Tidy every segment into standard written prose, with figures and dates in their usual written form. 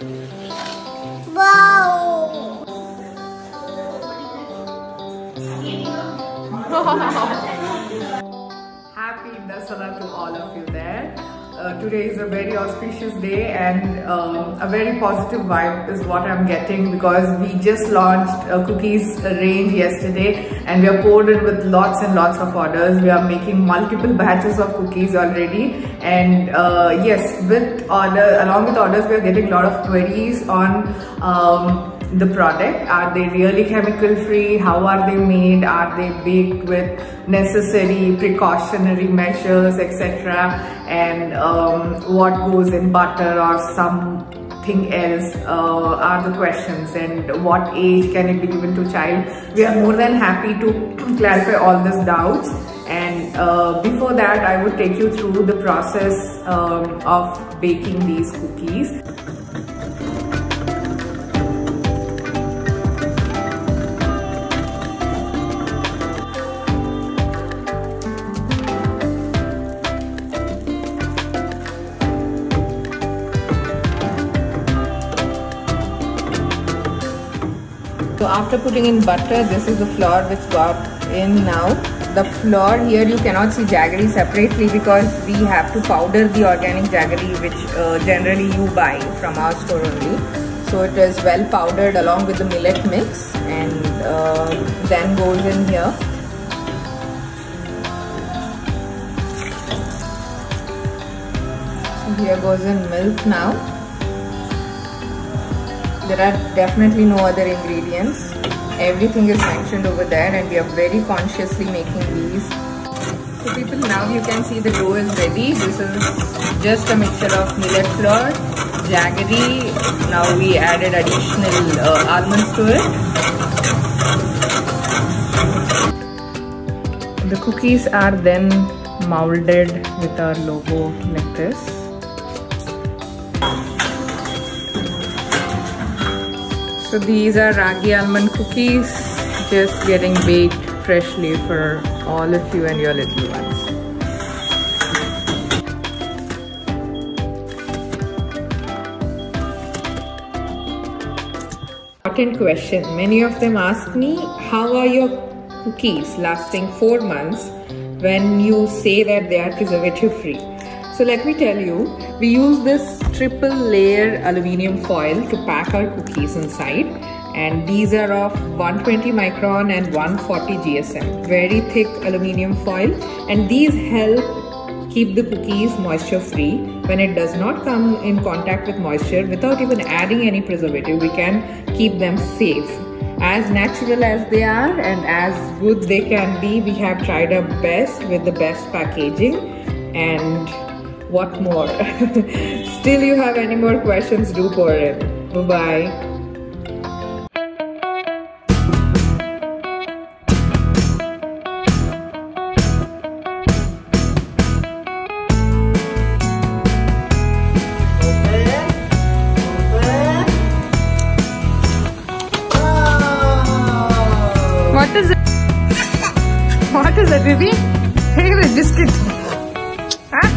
Wow! Happy Dasara to all of you there. Today is a very auspicious day, and a very positive vibe is what I'm getting, because we just launched a cookies range yesterday and we are poured in with lots and lots of orders. We are making multiple batches of cookies already, and yes, along with orders, we are getting a lot of queries on the product. Are they really chemical free? How are they made? Are they baked with necessary precautionary measures, etc.? And what goes in butter or something else are the questions, and what age can it be given to child? We are more than happy to clarify all these doubts. And before that, I would take you through the process of baking these cookies. So after putting in butter, this is the flour which got in now. The flour here, you cannot see jaggery separately because we have to powder the organic jaggery, which generally you buy from our store only. So it is well powdered along with the millet mix, and then goes in here. So here goes in milk now. There are definitely no other ingredients. Everything is mentioned over there, and we are very consciously making these. So people, now you can see the dough is ready. This is just a mixture of millet flour, jaggery. Now we added additional almonds to it. The cookies are then molded with our logo like this. So these are ragi almond cookies, just getting baked freshly for all of you and your little ones. Important question. Many of them ask me, how are your cookies lasting 4 months when you say that they are preservative free? So let me tell you, we use this triple layer aluminium foil to pack our cookies inside, and these are of 120 micron and 140 GSM, very thick aluminium foil, and these help keep the cookies moisture free. When it does not come in contact with moisture, without even adding any preservative, we can keep them safe. As natural as they are and as good they can be, we have tried our best with the best packaging. And what more? Still you have any more questions, do pour in. Bye-bye. What is it? What is it, baby? Take the biscuit. Huh?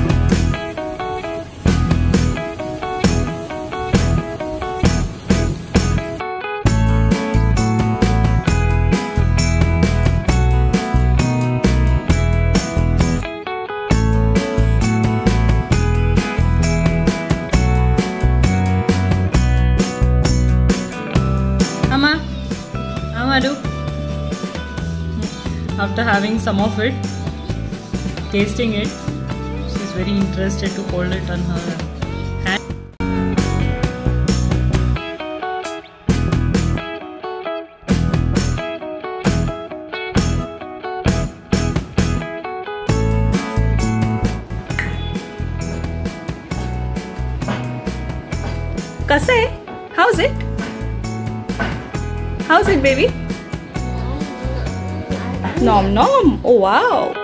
After having some of it, tasting it, she's very interested to hold it on her hand. Kase, how's it? How's it, baby? Nom nom. Oh wow.